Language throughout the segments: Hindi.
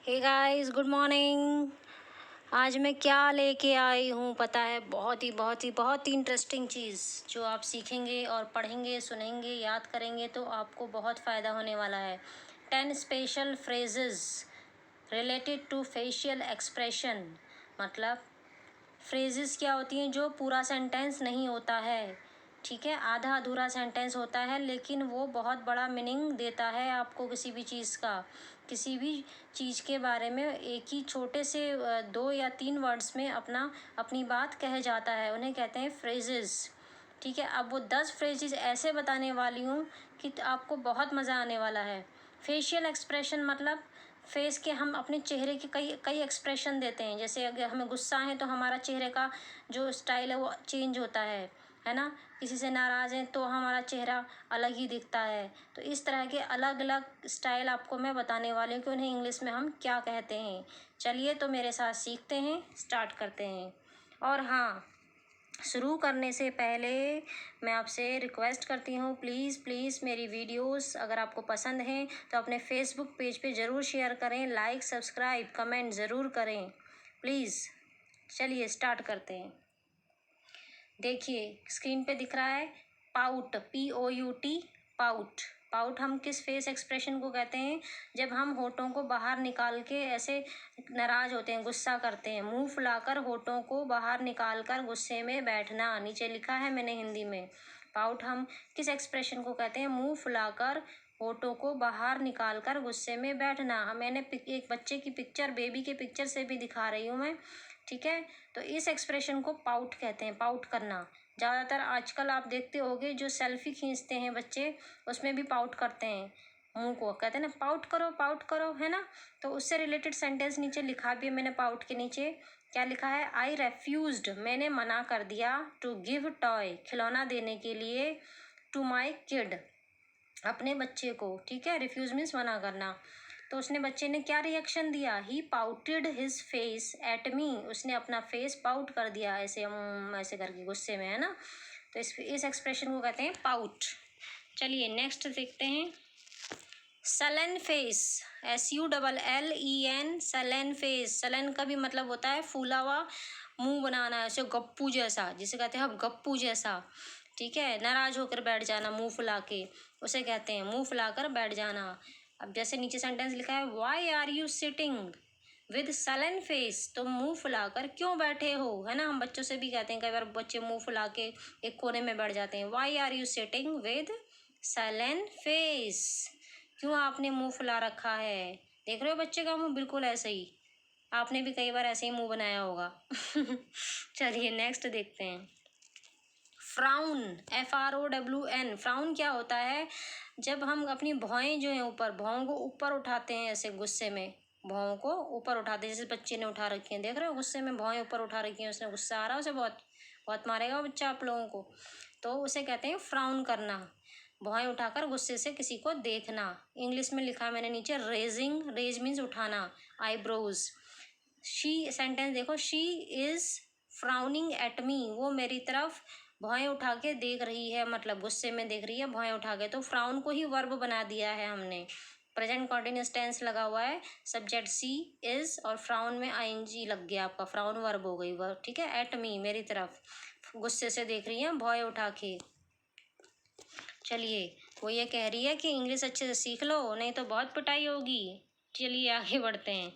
Hey guys, good morning. आज मैं क्या लेके आई हूँ पता है? बहुत ही इंटरेस्टिंग चीज़ जो आप सीखेंगे और पढ़ेंगे, सुनेंगे, याद करेंगे तो आपको बहुत फ़ायदा होने वाला है। 10 special phrases related to facial expression. मतलब फ्रेजेस क्या होती हैं? जो पूरा सेंटेंस नहीं होता है, ठीक है, आधा अधूरा सेंटेंस होता है, लेकिन वो बहुत बड़ा मीनिंग देता है आपको किसी भी चीज़ का। किसी भी चीज़ के बारे में एक ही छोटे से 2 या 3 वर्ड्स में अपनी बात कह जाता है, उन्हें कहते हैं फ्रेजेस। ठीक है, अब वो 10 फ्रेजेस ऐसे बताने वाली हूँ कि आपको बहुत मज़ा आने वाला है। फेशियल एक्सप्रेशन मतलब फेस के हम अपने चेहरे के कई कई एक्सप्रेशन देते हैं। जैसे अगर हमें गुस्सा है तो हमारा चेहरे का जो स्टाइल है वो चेंज होता है ना। किसी से नाराज़ हैं तो हमारा चेहरा अलग ही दिखता है। तो इस तरह के अलग अलग स्टाइल आपको मैं बताने वाली हूँ कि उन्हें इंग्लिश में हम क्या कहते हैं। चलिए तो मेरे साथ सीखते हैं, स्टार्ट करते हैं। और हाँ, शुरू करने से पहले मैं आपसे रिक्वेस्ट करती हूँ, प्लीज़ प्लीज़ मेरी वीडियोस अगर आपको पसंद हैं तो अपने फेसबुक पेज पे ज़रूर शेयर करें, लाइक, सब्सक्राइब, कमेंट ज़रूर करें प्लीज़। चलिए स्टार्ट करते हैं। देखिए स्क्रीन पे दिख रहा है पाउट, POUT, पाउट। पाउट हम किस फेस एक्सप्रेशन को कहते हैं? जब हम होठों को बाहर निकाल के ऐसे नाराज़ होते हैं, गुस्सा करते हैं। मुंह फुलाकर होठों को बाहर निकाल कर गुस्से में बैठना, नीचे लिखा है मैंने हिंदी में। पाउट हम किस एक्सप्रेशन को कहते हैं? मुंह फुलाकर होठों को बाहर निकाल कर गुस्से में बैठना। मैंने एक बच्चे की पिक्चर, बेबी के पिक्चर से भी दिखा रही हूँ मैं, ठीक है। तो इस एक्सप्रेशन को पाउट कहते हैं, पाउट करना। ज़्यादातर आजकल आप देखते होंगे जो सेल्फी खींचते हैं बच्चे, उसमें भी पाउट करते हैं। मुंह को कहते हैं ना पाउट करो, है ना। तो उससे रिलेटेड सेंटेंस नीचे लिखा भी है मैंने पाउट के नीचे। क्या लिखा है? आई रेफ्यूज्ड, मैंने मना कर दिया, टू गिव टॉय, खिलौना देने के लिए, टू माई किड, अपने बच्चे को, ठीक है। रिफ्यूज मीन्स मना करना। तो उसने, बच्चे ने क्या रिएक्शन दिया? ही पाउटेड हिज फेस एट मी, उसने अपना फेस पाउट कर दिया, ऐसे ऐसे करके गुस्से में, है ना। तो इस एक्सप्रेशन को कहते हैं पाउट। चलिए नेक्स्ट देखते हैं। Sullen face, SULLEN, sullen face. Sullen का भी मतलब होता है फूला हुआ मुंह बनाना, ऐसे गप्पू जैसा, जिसे कहते हैं हम गप्पू जैसा, ठीक है। नाराज होकर बैठ जाना मुंह फुला के, उसे कहते हैं मुंह फुलाकर बैठ जाना। अब जैसे नीचे सेंटेंस लिखा है, why are you sitting with sullen face, तुम मुंह फुलाकर क्यों बैठे हो, है ना। हम बच्चों से भी कहते हैं, कई बार बच्चे मुंह फुला के एक कोने में बैठ जाते हैं। Why are you sitting with sullen face, क्यों आपने मुंह फुला रखा है? देख रहे हो बच्चे का मुंह, बिल्कुल ऐसे ही। आपने भी कई बार ऐसे ही मुंह बनाया होगा। चलिए नेक्स्ट देखते हैं। फ्राउन, FROWN, फ्राउन क्या होता है? जब हम अपनी भौहें जो है ऊपर, भौहों को ऊपर उठाते हैं ऐसे गुस्से में, भौहों को ऊपर उठाते हैं, जैसे बच्चे ने उठा रखी हैं, देख रहे हो गुस्से में भौहें ऊपर उठा रखी हैं, उसने गुस्सा आ रहा है उसे, बहुत बहुत मारेगा वो बच्चा आप लोगों को। तो उसे कहते हैं फ्राउन करना, भौहें उठाकर गुस्से से किसी को देखना। इंग्लिश में लिखा है मैंने नीचे, रेजिंग, रेज मीन्स उठाना, आईब्रोज। शी, सेंटेंस देखो, she is frowning at me, वो मेरी तरफ भौहें उठा के देख रही है, मतलब गुस्से में देख रही है भौहें उठा के। तो फ्राउन को ही वर्ब बना दिया है हमने, प्रेजेंट कॉन्टिन्यूस टेंस लगा हुआ है, सब्जेक्ट सी इज और फ्राउन में ING लग गया आपका, फ्राउन वर्ब हो गई वर्ब, ठीक है। एट मी, मेरी तरफ गुस्से से देख रही है भौहें उठा के। चलिए, वो ये कह रही है कि इंग्लिश अच्छे से सीख लो, नहीं तो बहुत पिटाई होगी। चलिए आगे बढ़ते हैं।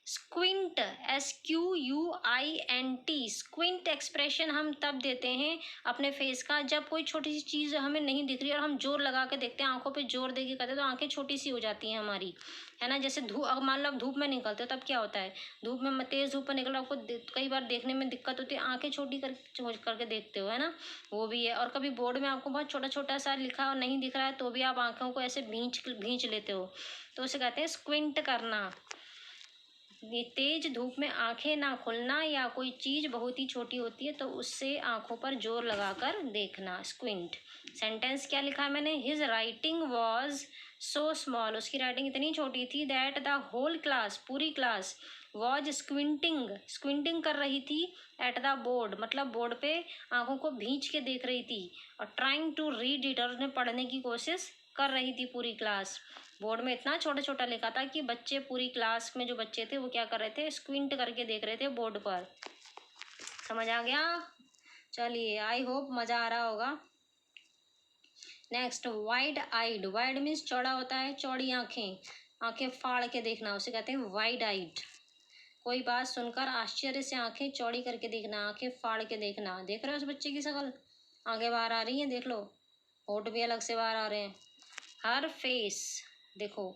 स्क्विंट, SQUINT, स्क्विंट एक्सप्रेशन हम तब देते हैं अपने फेस का जब कोई छोटी सी चीज़ हमें नहीं दिख रही और हम जोर लगा के देखते हैं, आंखों पे जोर दे के करते हैं तो आंखें छोटी सी हो जाती हैं हमारी, है ना। जैसे मान लो आप धूप में निकलते हो तब क्या होता है? धूप में, तेज़ धूप में निकलो, आपको कई बार देखने में दिक्कत होती है, आंखें छोटी करके देखते हो, है ना। वो भी है। और कभी बोर्ड में आपको बहुत छोटा छोटा सा लिखा और नहीं दिख रहा है तो भी आप आंखों को ऐसे भींच लेते हो, तो उसे कहते हैं स्क्विंट करना। ये तेज धूप में आंखें ना खुलना, या कोई चीज़ बहुत ही छोटी होती है तो उससे आंखों पर जोर लगाकर देखना, स्क्विंट। सेंटेंस क्या लिखा है मैंने? His writing was so small, उसकी राइटिंग इतनी छोटी थी, दैट द होल क्लास, पूरी क्लास, वॉज स्क्विंटिंग, स्क्विंटिंग कर रही थी, एट द बोर्ड, मतलब बोर्ड पे आंखों को भींच के देख रही थी, और ट्राइंग टू रीड इट, और उन्हें पढ़ने की कोशिश कर रही थी पूरी क्लास। बोर्ड में इतना छोटा छोटा लिखा था कि बच्चे, पूरी क्लास में जो बच्चे थे वो क्या कर रहे थे, स्क्विंट करके देख रहे थे बोर्ड पर। समझ आ गया? चलिए, आई होप मज़ा आ रहा होगा। Next, wide eyed. Wide means चौड़ा होता है, चौड़ी आंखें, आंखें फाड़ के देखना, उसे कहते हैं वाइड आइड। कोई बात सुनकर आश्चर्य से आंखें चौड़ी करके देखना, आंखें फाड़ के देखना। देख रहे हो उस बच्चे की शक्ल, आंखें बाहर आ रही हैं, देख लो, होठ भी अलग से बाहर आ रहे हैं। हर फेस, देखो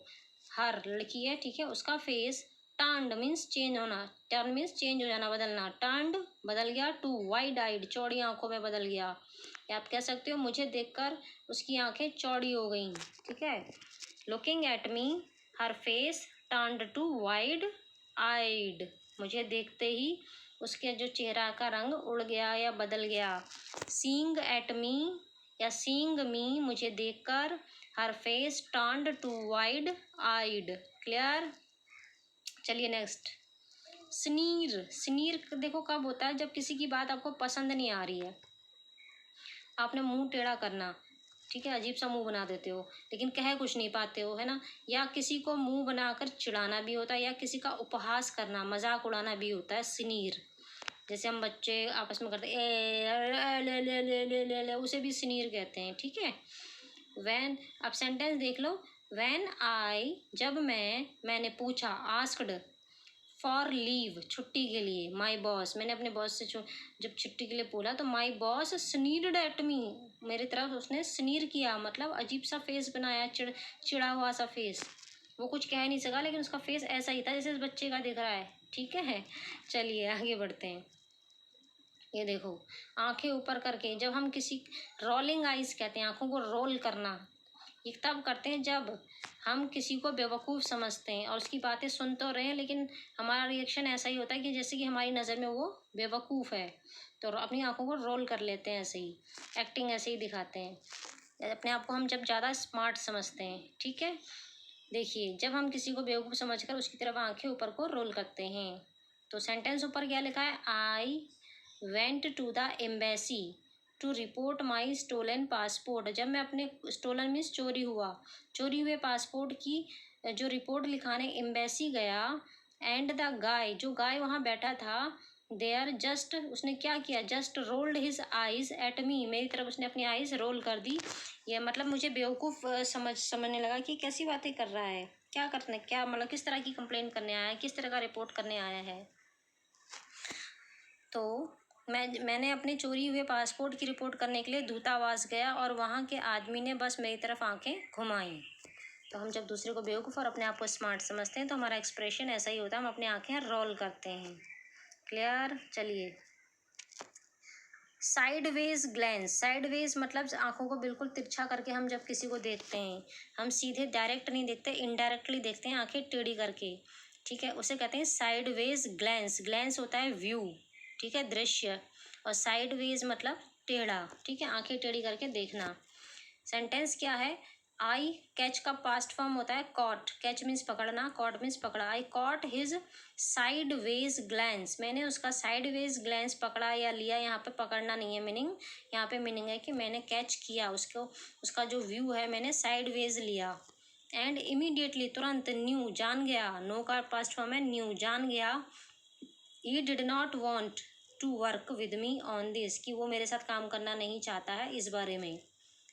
हर लड़की है, ठीक है, उसका फेस टर्न्ड मीन्स चेंज होना, टर्न मीन्स चेंज हो जाना, बदलना, टर्न्ड बदल गया, टू वाइड आइड चौड़ी आंखों में बदल गया। या आप कह सकते हो मुझे देखकर उसकी आंखें चौड़ी हो गईं, ठीक है। Looking at me her face turned to wide eyed, मुझे देखते ही उसके जो चेहरा का रंग उड़ गया या बदल गया। सीइंग एट मी या सीइंग मी, मुझे देखकर, her face turned to wide eyed. Clear? चलिए नेक्स्ट, स्नीर। स्नीर देखो कब होता है, जब किसी की बात आपको पसंद नहीं आ रही है, आपने मुंह टेढ़ा करना, ठीक है, अजीब सा मुंह बना देते हो लेकिन कह कुछ नहीं पाते हो, है ना। या किसी को मुंह बनाकर चिढ़ाना भी होता है, या किसी का उपहास करना, मजाक उड़ाना भी होता है स्नीर। जैसे हम बच्चे आपस में करते ले, उसे भी स्नीर कहते हैं, ठीक है। वैन, अब सेंटेंस देख लो। वैन आई, जब मैंने पूछा, आस्क्ड फॉर लीव, छुट्टी के लिए, माई बॉस, मैंने अपने बॉस से जब छुट्टी के लिए बोला तो माई बॉस स्नीर्ड एट मी, मेरी तरफ उसने स्नीर किया, मतलब अजीब सा फेस बनाया, चिड़ा हुआ सा फेस। वो कुछ कह नहीं सका लेकिन उसका फेस ऐसा ही था जैसे इस बच्चे का दिख रहा है, ठीक है। चलिए आगे बढ़ते हैं। ये देखो, आंखें ऊपर करके, जब हम किसी, रोलिंग आइज कहते हैं, आंखों को रोल करना, ये तब करते हैं जब हम किसी को बेवकूफ़ समझते हैं और उसकी बातें सुन तो रहे हैं लेकिन हमारा रिएक्शन ऐसा ही होता है कि जैसे कि हमारी नज़र में वो बेवकूफ़ है, तो अपनी आंखों को रोल कर लेते हैं, ऐसे ही एक्टिंग ऐसे ही दिखाते हैं, अपने आप को हम जब ज़्यादा स्मार्ट समझते हैं, ठीक है। देखिए, जब हम किसी को बेवकूफ़ समझकर उसकी तरफ आंखें ऊपर को रोल करते हैं, तो सेंटेंस ऊपर क्या लिखा है, I went to the embassy to report my stolen passport. जब मैं अपने, स्टोलन मीन्स चोरी हुआ, चोरी हुए पासपोर्ट की जो रिपोर्ट लिखाने एम्बेसी गया, एंड द गाय, जो गाय वहाँ बैठा था, देयर जस्ट, उसने क्या किया, just rolled his eyes at me, मेरी तरफ उसने अपनी आइज रोल कर दी। ये मतलब मुझे बेवकूफ़ समझने लगा कि कैसी बातें कर रहा है, क्या करने, क्या मतलब किस तरह की कंप्लेंट करने आया है, किस तरह का रिपोर्ट करने आया है। तो मैंने अपने चोरी हुए पासपोर्ट की रिपोर्ट करने के लिए दूतावास गया और वहाँ के आदमी ने बस मेरी तरफ आंखें घुमाई। तो हम जब दूसरे को बेवकूफ़ और अपने आप को स्मार्ट समझते हैं तो हमारा एक्सप्रेशन ऐसा ही होता है, हम अपनी आंखें रोल करते हैं। क्लियर? चलिए, साइडवेज ग्लैंस। साइडवेज मतलब आंखों को बिल्कुल तिरछा करके हम जब किसी को देखते हैं, हम सीधे डायरेक्ट नहीं देखते, इनडायरेक्टली देखते हैं, आंखें टेढ़ी करके, ठीक है, उसे कहते हैं साइडवेज ग्लैंस। ग्लैंस होता है व्यू, ठीक है, दृश्य, और साइडवेज मतलब टेढ़ा, ठीक है, आंखें टेढ़ी करके देखना। सेंटेंस क्या है, आई कैच का पास्ट फॉर्म होता है कॉट, कैच मीन्स पकड़ना, कॉट मीन्स पकड़ा। आई कॉट हिज साइड वेज ग्लैंस, मैंने उसका साइड वेज ग्लैंस पकड़ा या लिया, यहाँ पे पकड़ना नहीं है मीनिंग, यहाँ पे मीनिंग है कि मैंने कैच किया उसको, उसका जो व्यू है मैंने साइड वेज लिया। एंड इमीडिएटली, तुरंत, न्यू जान गया, नो का पास्ट फॉर्म है न्यू, जान गया, he did not want to work with me on this, कि वो मेरे साथ काम करना नहीं चाहता है इस बारे में।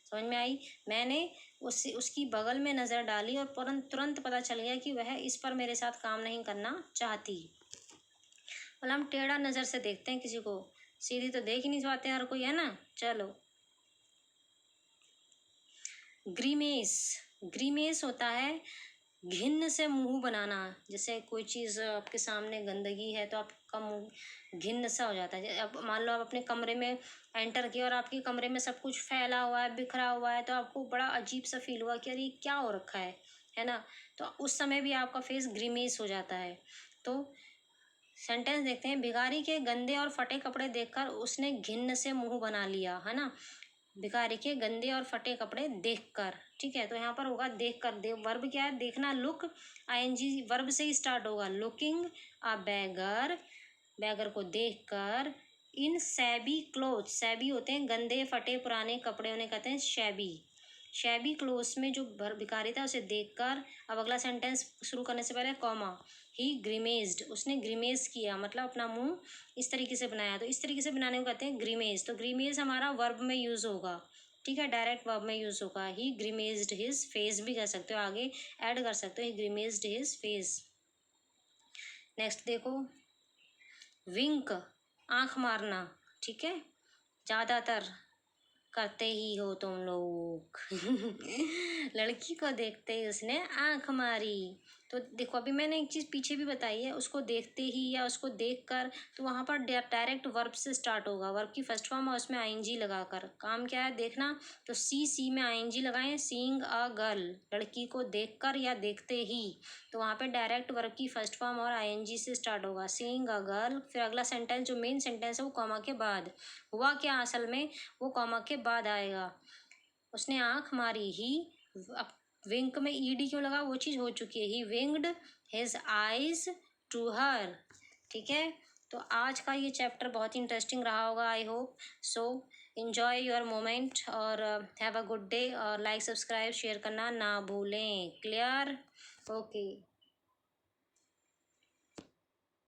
समझ में आई? मैंने उसकी बगल में नज़र डाली और तुरंत पता चल गया कि वह इस पर मेरे साथ काम नहीं करना चाहती। मतलब हम टेढ़ा नज़र से देखते हैं किसी को, सीधी तो देख ही नहीं पाते हर कोई, है ना। चलो, ग्रीमेस। ग्रीमेस होता है घिन्न से मुंह बनाना, जैसे कोई चीज़ आपके सामने गंदगी है तो आपका मुंह घिन्न सा हो जाता है। अब मान लो आप अपने कमरे में एंटर किए और आपके कमरे में सब कुछ फैला हुआ है, बिखरा हुआ है, तो आपको बड़ा अजीब सा फील हुआ कि अरे ये क्या हो रखा है ना। तो उस समय भी आपका फेस ग्रीमेस हो जाता है। तो सेंटेंस देखते हैं, भिखारी के गंदे और फटे कपड़े देखकर उसने घिन्न से मुंह बना लिया, है ना। भिखारी के गंदे और फटे कपड़े देखकर, ठीक है, तो यहाँ पर होगा देखकर, वर्ब क्या है, देखना, लुक, आईएनजी वर्ब से ही स्टार्ट होगा, लुकिंग अ बैगर, बैगर को देखकर, इन सैबी क्लोथ, सैबी होते हैं गंदे फटे पुराने कपड़े, उन्हें कहते हैं शैबी, शैबी क्लोथ्स में जो भिखारी था उसे देखकर, अब अगला सेंटेंस शुरू करने से पहले कॉमा, ही ग्रीमेज्ड, उसने ग्रीमेज किया, मतलब अपना मुंह इस तरीके से बनाया। तो इस तरीके से बनाने को कहते हैं ग्रीमेज। तो ग्रीमेज हमारा वर्ब में यूज़ होगा, ठीक है, डायरेक्ट वर्ब में यूज़ होगा। ही ग्रीमेज्ड हिज फेस भी कह सकते हो, आगे ऐड कर सकते हो, ही ग्रीमेज्ड हिज फेस। नेक्स्ट देखो, विंक, आँख मारना, ठीक है, ज़्यादातर करते ही हो तुम लोग। लड़की को देखते ही उसने आंख मारी। तो देखो अभी मैंने एक चीज़ पीछे भी बताई है, उसको देखते ही या उसको देखकर, तो वहाँ पर डायरेक्ट वर्ब से स्टार्ट होगा, वर्ब की फर्स्ट फॉर्म और उसमें आईएनजी लगाकर। काम क्या है देखना, तो सी में आईएनजी लगाएं, सीइंग अ गर्ल, लड़की को देखकर या देखते ही, तो वहाँ पे डायरेक्ट वर्ब की फर्स्ट फॉर्म और आईएनजी से स्टार्ट होगा, सीइंग अ गर्ल। फिर अगला सेंटेंस जो मेन सेंटेंस है वो कॉमा के बाद। हुआ क्या असल में, वो कॉमा के बाद आएगा। उसने आंख मारी, ही, अब विंक में ईडी क्यों लगा, वो चीज़ हो चुकी है, he winked his eyes to her, ठीक है। तो आज का ये चैप्टर बहुत ही इंटरेस्टिंग रहा होगा, I hope so. Enjoy your moment और हैव अ गुड डे। और लाइक सब्सक्राइब शेयर करना ना भूलें। Clear, okay.